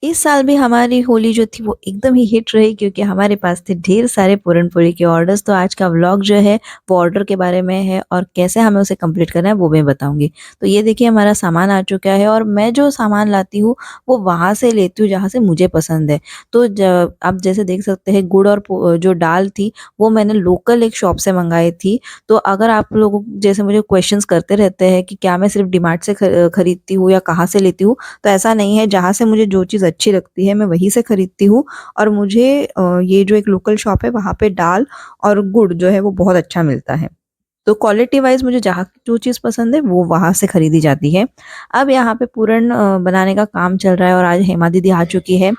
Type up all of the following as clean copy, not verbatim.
इस साल भी हमारी होली जो थी वो एकदम ही हिट रही क्योंकि हमारे पास थे ढेर सारे पूरन-पोली के ऑर्डर्स। तो आज का व्लॉग जो है वो ऑर्डर के बारे में है और कैसे हमें उसे कंप्लीट करना है वो मैं बताऊँगी। तो ये देखिए हमारा सामान आ चुका है और मैं जो सामान लाती हूँ वो वहाँ से लेती हूँ जहाँ से मुझे पसंद है। तो आप जैसे देख सकते हैं गुड़ और जो दाल थी वो मैंने लोकल एक शॉप से मँगाई थी। तो अगर आप लोग जैसे मुझे क्वेश्चंस करते रहते हैं कि क्या मैं सिर्फ़ डीमार्ट से खरीदती हूँ या कहाँ से लेती हूँ? तो ऐसा नहीं है, जहाँ से मुझे जो चीज़ अच्छी लगती है मैं वहीं से खरीदती हूँ और मुझे ये जो एक लोकल शॉप है वहाँ पे दाल और गुड़ जो है वो बहुत अच्छा मिलता है। तो क्वालिटी वाइज़ मुझे जहाँ जो चीज़ पसंद है वो वहाँ से खरीदी जाती है। अब यहाँ पे पूरन बनाने का काम चल रहा है और आज हेमा दीदी आ चुकी है।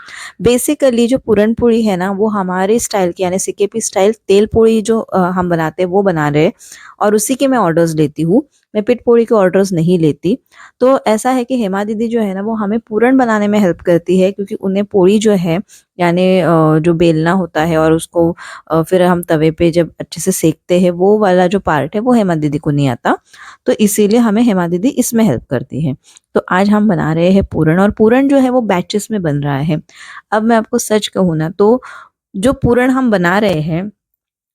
बेसिकली जो पूरन पूरी है ना वो हमारे स्टाइल की यानी सीकेपी स्टाइल तेल पूड़ी जो हम बनाते हैं वो बना रहे हैं और उसी के मैं ऑर्डर्स लेती हूँ। मैं पिठ पूड़ी के ऑर्डर्स नहीं लेती। तो ऐसा है कि हेमा दीदी जो है ना वो हमें पूरन बनाने में हेल्प करती है क्योंकि उन्हें पूड़ी जो है यानी जो बेलना होता है और उसको फिर हम तवे पे जब अच्छे से सेकते हैं वो वाला जो पार्ट है वो हेमा दीदी को नहीं आता। तो इसीलिए हमें हेमा दीदी इसमें हेल्प करती है। तो आज हम बना रहे हैं पूरन और पूरन जो है वो बैचेस में बन रहा है। अब मैं आपको सच कहूँ ना तो जो पूरन हम बना रहे हैं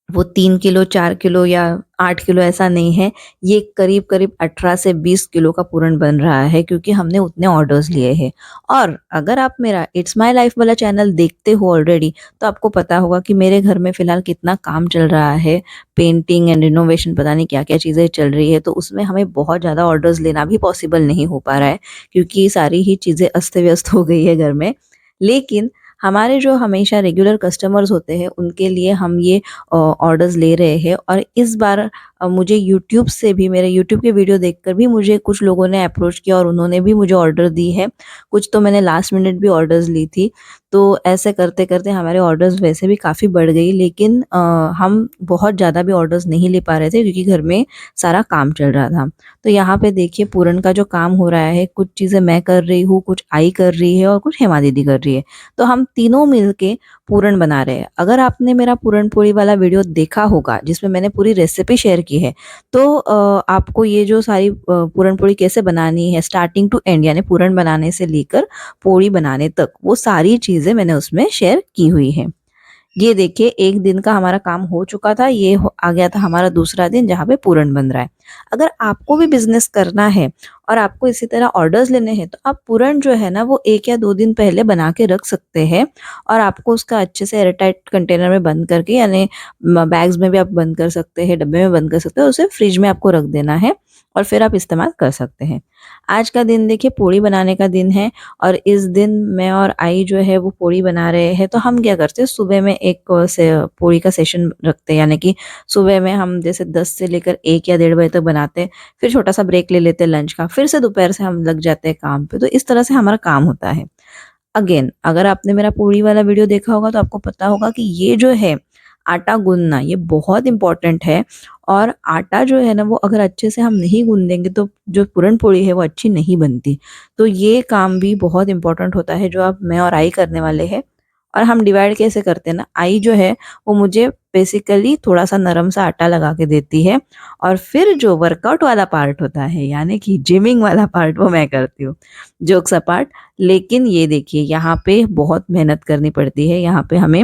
वो 3 किलो, 4 किलो या 8 किलो ऐसा नहीं है। ये करीब-करीब 18 से 20 किलो का पूरन बन रहा है क्योंकि हमने उतने ऑर्डर्स लिए हैं। और अगर आप मेरा इट्स माय लाइफ वाला चैनल देखते हो ऑलरेडी, तो आपको पता होगा कि मेरे घर में फ़िलहाल कितना काम चल रहा है। पेंटिंग एंड रिनोवेशन पता नहीं क्या-क्या चीज़ें चल रही है, तो उसमें हमें बहुत ज़्यादा ऑर्डर्स लेना भी पॉसिबल नहीं हो पा रहा है क्योंकि सारी ही चीज़ें अस्त-व्यस्त हो गई है घर में। लेकिन हमारे जो हमेशा रेगुलर कस्टमर्स होते हैं, उनके लिए हम ये ऑर्डर्स ले रहे हैं और इस बार मुझे यूट्यूब से भी मेरे यूट्यूब के वीडियो देखकर भी मुझे कुछ लोगों ने अप्रोच किया और उन्होंने भी मुझे ऑर्डर दी है। कुछ तो मैंने लास्ट मिनट भी ऑर्डर्स ली थी। तो ऐसे करते-करते हमारे ऑर्डर्स वैसे भी काफ़ी बढ़ गई लेकिन हम बहुत ज़्यादा भी ऑर्डर्स नहीं ले पा रहे थे क्योंकि घर में सारा काम चल रहा था। तो यहाँ पे देखिए पूरन का जो काम हो रहा है, कुछ चीज़ें मैं कर रही हूँ, कुछ आई कर रही है और कुछ हेमा दीदी कर रही है। तो हम तीनों मिलके पूरन बना रहे हैं। अगर आपने मेरा पूरन-पोली वाला वीडियो देखा होगा जिसमें मैंने पूरी रेसिपी शेयर की है, तो आपको ये जो सारी पूरन-पोली कैसे बनानी है स्टार्टिंग टू एंड यानी पूरन बनाने से लेकर पोली बनाने तक, वो सारी चीज़ें मैंने उसमें शेयर की हुई हैं। ये देखिए 1 दिन का हमारा काम हो चुका था, ये हो आ गया था हमारा दूसरा दिन जहाँ पे पूरन बन रहा है। अगर आपको भी बिज़नेस करना है और आपको इसी तरह ऑर्डर्स लेने हैं, तो आप पूरन जो है ना वो 1 या 2 दिन पहले बना के रख सकते हैं और आपको उसका अच्छे से एयरटाइट कंटेनर में बंद करके यानी बैग्स में भी आप बंद कर सकते हैं, डब्बे में बंद कर सकते हैं, उसे फ्रिज में आपको रख देना है और फिर आप इस्तेमाल कर सकते हैं। आज का दिन देखिए पूड़ी बनाने का दिन है और इस दिन मैं और आई जो है वो पूड़ी बना रहे हैं। तो हम क्या करते हैं सुबह में एक से पूड़ी का सेशन रखते हैं यानी कि सुबह में हम जैसे 10 से लेकर 1 या डेढ़ बजे तक बनाते हैं, फिर छोटा-सा ब्रेक ले लेते हैं लंच का, फिर से दोपहर से हम लग जाते हैं काम पे। तो इस तरह से हमारा काम होता है। अगेन अगर आपने मेरा पूड़ी वाला वीडियो देखा होगा तो आपको पता होगा कि ये जो है आटा गूँथना ये बहुत इम्पोर्टेंट है और आटा जो है ना वो अगर अच्छे से हम नहीं गूँथ देंगे तो जो पूरन-पोली है वो अच्छी नहीं बनती। तो ये काम भी बहुत इम्पोर्टेंट होता है जो अब मैं और आई करने वाले हैं और हम डिवाइड कैसे करते हैं ना, आई जो है वो मुझे बेसिकली थोड़ा-सा नरम सा आटा लगा के देती है और फिर जो वर्कआउट वाला पार्ट होता है यानी कि जिमिंग वाला पार्ट वो मैं करती हूँ। जोक्स अपार्ट लेकिन ये देखिए यहाँ पे बहुत मेहनत करनी पड़ती है, यहाँ पे हमें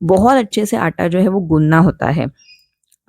बहुत अच्छे से आटा जो है वो गूँथना होता है।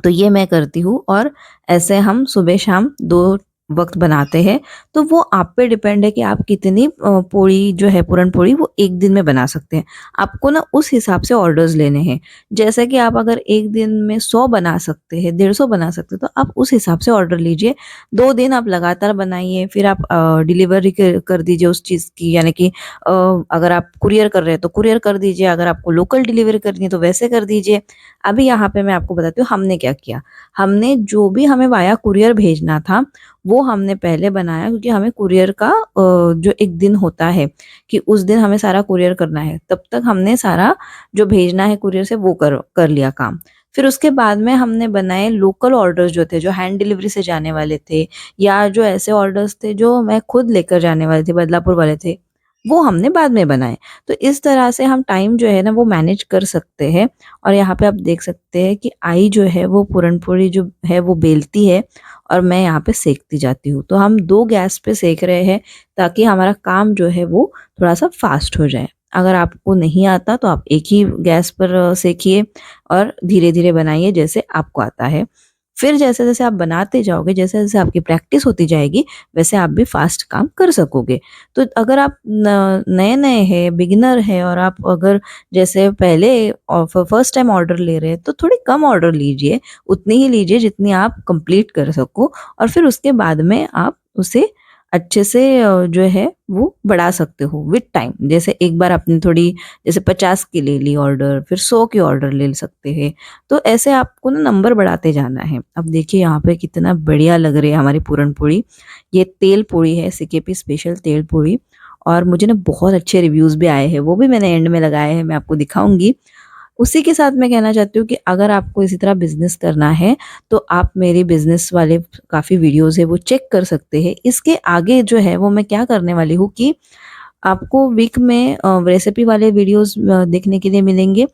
तो ये मैं करती हूँ और ऐसे हम सुबह-शाम 2 वक़्त बनाते हैं। तो वो आप पे डिपेंड है कि आप कितनी पोड़ी जो है पूरन-पोड़ी वो 1 दिन में बना सकते हैं। आपको ना उस हिसाब से ऑर्डर्स लेने हैं। जैसे कि आप अगर 1 दिन में 100 बना सकते हैं, 150 बना सकते हैं, तो आप उस हिसाब से ऑर्डर लीजिए। 2 दिन आप लगातार बनाइए, फिर आप डिलीवरी कर दीजिए उस चीज़ की यानी कि अगर आप कुरियर कर रहे हैं, तो कुरियर कर दीजिए, अगर आपको लोकल डिलीवरी करनी है, तो वैसे कर दीजिए। अभी यहाँ पे मैं आपको बताती हूँ हमने क्या किया। हमने जो भी हमें वाया कुरियर भेजना था, वो हमने पहले बनाया क्योंकि हमें कुरियर का जो एक दिन होता है कि उस दिन हमें सारा कुरियर करना है, तब तक हमने सारा जो भेजना है कुरियर से वो कर लिया काम। फिर उसके बाद में हमने बनाए लोकल ऑर्डर्स जो थे, जो हैंड डिलीवरी से जाने वाले थे या जो ऐसे ऑर्डर्स थे जो मैं खुद लेकर जाने वाली थी, बदलापुर वाले थे। वो हमने बाद में बनाए। तो इस तरह से हम टाइम जो है ना वो मैनेज कर सकते हैं। और यहाँ पे आप देख सकते हैं कि आई जो है वो पूरनपोली जो है वो बेलती है और मैं यहाँ पे सेकती जाती हूँ। तो हम 2 गैस पे सेक रहे हैं ताकि हमारा काम जो है वो थोड़ा-सा फ़ास्ट हो जाए। अगर आपको नहीं आता तो आप एक ही गैस पर सेकिए और धीरे-धीरे बनाइए जैसे आपको आता है। फिर जैसे-जैसे आप बनाते जाओगे, जैसे-जैसे आपकी प्रैक्टिस होती जाएगी, वैसे आप भी फ़ास्ट काम कर सकोगे। तो अगर आप न नए-नए हैं, बिगिनर हैं और आप अगर जैसे पहले फर्स्ट टाइम ऑर्डर ले रहे हैं, तो थोड़ी कम ऑर्डर लीजिए, उतनी ही लीजिए जितनी आप कंप्लीट कर सको और फिर उसके बाद में आप उसे अच्छे से जो है वो बढ़ा सकते हो विद टाइम। जैसे एक बार आपने थोड़ी जैसे 50 की ले ली ऑर्डर, फिर 100 की ऑर्डर ले सकते हैं। तो ऐसे आपको ना नंबर बढ़ाते जाना है। अब देखिए यहाँ पे कितना बढ़िया लग रही है हमारी पूरन-पोली। ये तेल पूड़ी है, सीकेपी स्पेशल तेल पूड़ी और मुझे ना बहुत अच्छे रिव्यूज़ भी आए हैं, वो भी मैंने एंड में लगाए हैं, मैं आपको दिखाऊँगी। उसी के साथ मैं कहना चाहती हूँ कि अगर आपको इसी तरह बिज़नेस करना है, तो आप मेरे बिज़नेस वाले काफ़ी वीडियोज़ हैं, वो चेक कर सकते हैं। इसके आगे जो है वो मैं क्या करने वाली हूँ कि आपको वीक में रेसिपी वाले वीडियोज़ देखने के लिए मिलेंगे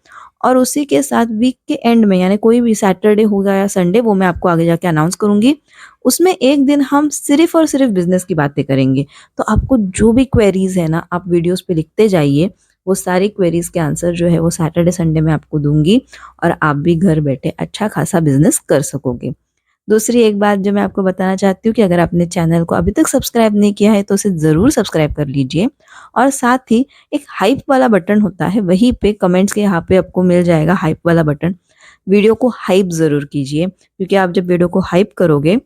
और उसी के साथ वीक के एंड में यानी कोई भी सैटरडे होगा या संडे वो मैं आपको आगे जाके अनाउंस करूँगी। उसमें एक दिन हम सिर्फ़ और सिर्फ़ बिज़नेस की बातें करेंगे। तो आपको जो भी क्वेरीज़ है ना, आप वीडियोज़ पे लिखते जाइए, वो सारी क्वेरीज़ के आंसर जो है वो सैटरडे संडे में आपको दूँगी और आप भी घर बैठे अच्छा खासा बिज़नेस कर सकोगे। दूसरी एक बात जो मैं आपको बताना चाहती हूँ कि अगर आपने चैनल को अभी तक सब्सक्राइब नहीं किया है तो उसे ज़रूर सब्सक्राइब कर लीजिए और साथ ही एक हाइप वाला बटन होता है वहीं पे कमेंट्स के यहाँ पे आपको मिल जाएगा हाइप वाला बटन। वीडियो को हाइप ज़रूर कीजिए क्योंकि आप जब वीडियो को हाइप करोगे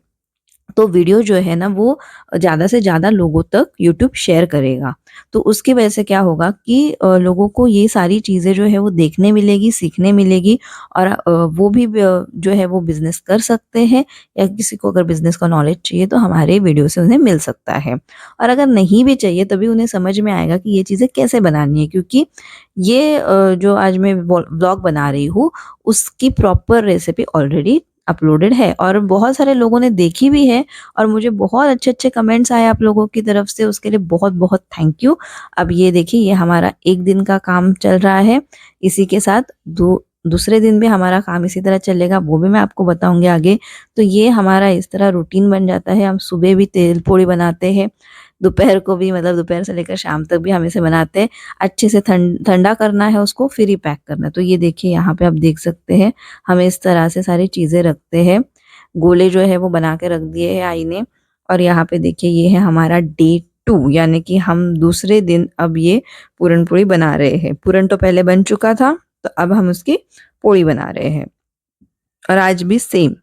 तो वीडियो जो है ना वो ज़्यादा से ज़्यादा लोगों तक यूट्यूब शेयर करेगा। तो उसकी वजह से क्या होगा कि लोगों को ये सारी चीज़ें जो है वो देखने मिलेगी, सीखने मिलेगी और वो भी जो है वो बिज़नेस कर सकते हैं या किसी को अगर बिज़नेस का नॉलेज चाहिए तो हमारे वीडियो से उन्हें मिल सकता है। और अगर नहीं भी चाहिए तभी उन्हें समझ में आएगा कि ये चीज़ें कैसे बनानी है क्योंकि ये जो आज मैं व्लॉग बना रही हूँ उसकी प्रॉपर रेसिपी ऑलरेडी अपलोडेड है और बहुत सारे लोगों ने देखी भी है और मुझे बहुत अच्छे-अच्छे कमेंट्स आए आप लोगों की तरफ से, उसके लिए बहुत-बहुत थैंक यू। अब ये देखिए ये हमारा 1 दिन का काम चल रहा है, इसी के साथ दूसरे दिन भी हमारा काम इसी तरह चलेगा, वो भी मैं आपको बताऊँगी आगे। तो ये हमारा इस तरह रूटीन बन जाता है, हम सुबह भी तेल पूड़ी बनाते हैं, दोपहर को भी मतलब दोपहर से लेकर शाम तक भी हम इसे बनाते हैं। अच्छे से ठंडा करना है उसको फिर ही पैक करना है। तो ये देखिए यहाँ पे आप देख सकते हैं हम इस तरह से सारी चीज़ें रखते हैं। गोले जो है वो बना के रख दिए हैं आई ने और यहाँ पे देखिए ये है हमारा डे 2 यानी कि हम दूसरे दिन अब ये पूरन-पूरी बना रहे हैं। पूरन तो पहले बन चुका था, तो अब हम उसकी पोड़ी बना रहे हैं और आज भी सेम।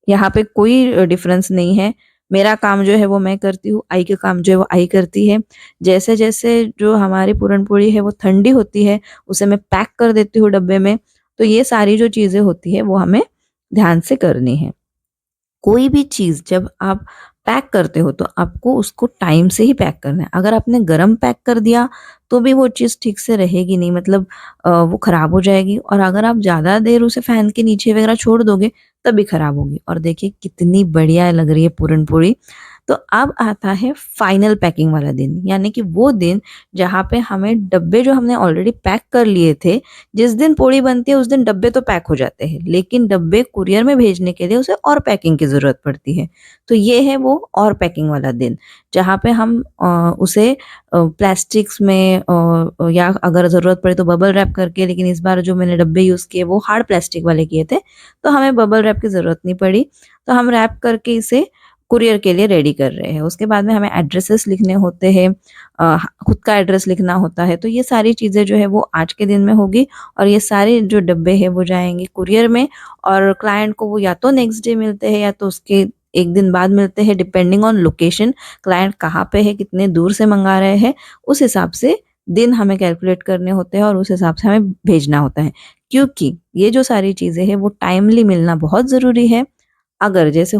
यहाँ पे कोई डिफ़रेंस नहीं है। मेरा काम जो है वो मैं करती हूँ, आई का काम जो है वो आई करती है। जैसे-जैसे जो हमारी पूरन-पूरी है वो ठंडी होती है, उसे मैं पैक कर देती हूँ डब्बे में। तो ये सारी जो चीज़ें होती हैं वो हमें ध्यान से करनी है। कोई भी चीज़ जब आप पैक करते हो तो आपको उसको टाइम से ही पैक करना है। अगर आपने गरम पैक कर दिया तो भी वो चीज़ ठीक से रहेगी नहीं मतलब वो ख़राब हो जाएगी और अगर आप ज़्यादा देर उसे फ़ैन के नीचे वग़ैरह छोड़ दोगे तब भी ख़राब होगी। और देखिए कितनी बढ़िया लग रही है पूरन-पूरी। तो अब आता है फाइनल पैकिंग वाला दिन, यानी कि वो दिन जहाँ पे हमें डब्बे जो हमने ऑलरेडी पैक कर लिए थे, जिस दिन पूड़ी बनती है उस दिन डब्बे तो पैक हो जाते हैं, लेकिन डब्बे कुरियर में भेजने के लिए उसे और पैकिंग की ज़रूरत पड़ती है। तो ये है वो और पैकिंग वाला दिन, जहाँ पे हम उसे प्लास्टिक्स में या अगर ज़रूरत पड़े तो बबल रैप करके लेकिन इस बार जो मैंने डब्बे यूज़ किए वो हार्ड प्लास्टिक वाले किए थे, तो हमें बबल रैप की ज़रूरत नहीं पड़ी। तो हम रैप करके इसे कुरियर के लिए रेडी कर रहे हैं। उसके बाद में हमें एड्रेसेस लिखने होते हैं खुद का एड्रेस लिखना होता है। तो ये सारी चीज़ें जो है वो आज के दिन में होगी और ये सारे जो डब्बे हैं वो जाएँगे कुरियर में और क्लाइंट को वो या तो नेक्स्ट डे मिलते हैं या तो उसके 1 दिन बाद मिलते हैं डिपेंडिंग ऑन लोकेशन क्लाइंट कहाँ पे है, कितने दूर से मँगा रहे हैं, उस हिसाब से दिन हमें कैलकुलेट करने होते हैं और उस हिसाब से हमें भेजना होता है। क्योंकि ये जो सारी चीज़ें हैं वो टाइमली मिलना बहुत ज़रूरी है। अगर जैसे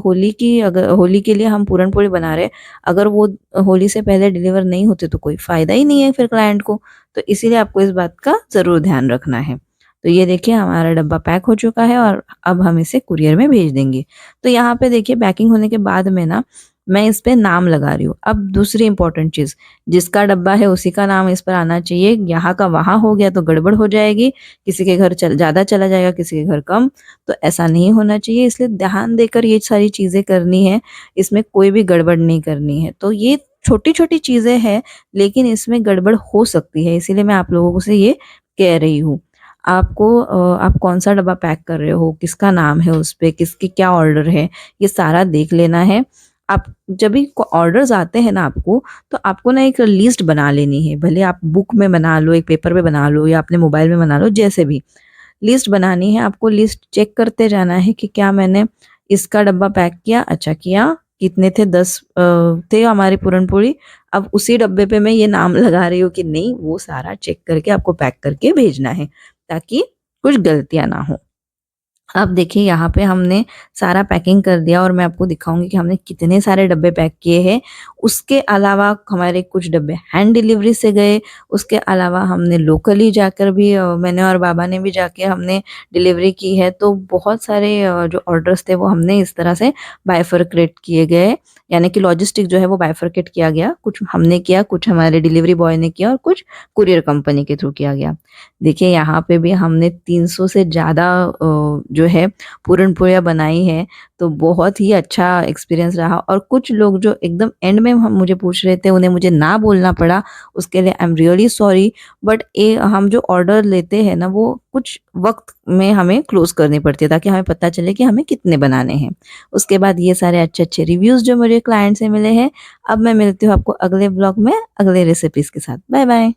अगर होली के लिए हम पूरन-पोली बना रहे हैं, अगर वो होली से पहले डिलीवर नहीं होते तो कोई फ़ायदा ही नहीं है फिर क्लाइंट को। तो इसीलिए आपको इस बात का ज़रूर ध्यान रखना है। तो ये देखिए हमारा डब्बा पैक हो चुका है और अब हम इसे कुरियर में भेज देंगे। तो यहाँ पे देखिए पैकिंग होने के बाद में ना मैं इस पे नाम लगा रही हूँ। अब दूसरी इम्पोर्टेंट चीज़, जिसका डब्बा है उसी का नाम इस पर आना चाहिए। यहाँ का वहाँ हो गया तो गड़बड़ हो जाएगी, किसी के घर ज़्यादा चला जाएगा, किसी के घर कम, तो ऐसा नहीं होना चाहिए। इसलिए ध्यान देकर ये सारी चीज़ें करनी है, इसमें कोई भी गड़बड़ नहीं करनी है। तो ये छोटी-छोटी चीज़ें हैं, लेकिन इसमें गड़बड़ हो सकती है, इसीलिए मैं आप लोगों से ये कह रही हूँ। आप कौन-सा डब्बा पैक कर रहे हो, किसका नाम है उस पे, किसके क्या ऑर्डर है, ये सारा देख लेना है। आप जब भी ऑर्डर्स आते हैं ना आपको, तो आपको ना एक लिस्ट बना लेनी है। भले आप बुक में बना लो, एक पेपर पे बना लो या अपने मोबाइल में बना लो, जैसे भी। लिस्ट बनानी है, आपको लिस्ट चेक करते जाना है कि क्या मैंने इसका डब्बा पैक किया, अच्छा किया, कितने थे 10 थे हमारी पूरन-पोली, अब उसी डब्बे पे मैं ये नाम लगा रही हूँ कि नहीं, वो सारा चेक करके आपको पैक करके भेजना है, ताकि कुछ गलतियाँ ना हो। अब देखिए यहाँ पे हमने सारा पैकिंग कर दिया और मैं आपको दिखाऊँगी कि हमने कितने सारे डब्बे पैक किए हैं। उसके अलावा हमारे कुछ डब्बे हैंड डिलीवरी से गए, उसके अलावा हमने लोकली जाकर भी मैंने और बाबा ने भी जाके हमने डिलीवरी की है। तो बहुत सारे जो ऑर्डर्स थे वो हमने इस तरह से बाइफरक्रेट किए गए, यानी कि लॉजिस्टिक जो है वो बाइफरकेट किया गया। कुछ हमने किया, कुछ हमारे डिलीवरी बॉय ने किया और कुछ कुरियर कंपनी के थ्रू किया गया। देखिए यहाँ पे भी हमने 300 से ज़्यादा जो है पूरन-पोलियाँ बनाई हैं, तो बहुत ही अच्छा एक्सपीरियंस रहा। और कुछ लोग जो एकदम एंड में हम मुझे पूछ रहे थे, उन्हें मुझे ना बोलना पड़ा, उसके लिए I am really sorry. But हम जो ऑर्डर लेते हैं ना, वो कुछ वक़्त में हमें क्लोज़ करनी पड़ती है, ताकि हमें पता चले कि हमें कितने बनाने हैं। उसके बाद ये सारे अच्छे-अच्छे रिव्यूज़ जो मुझे क्लाइंट से मिले हैं। अब मैं मिलती हूँ आपको अगले व्लॉग में, अगले रेसिपीज़ के साथ। Bye bye.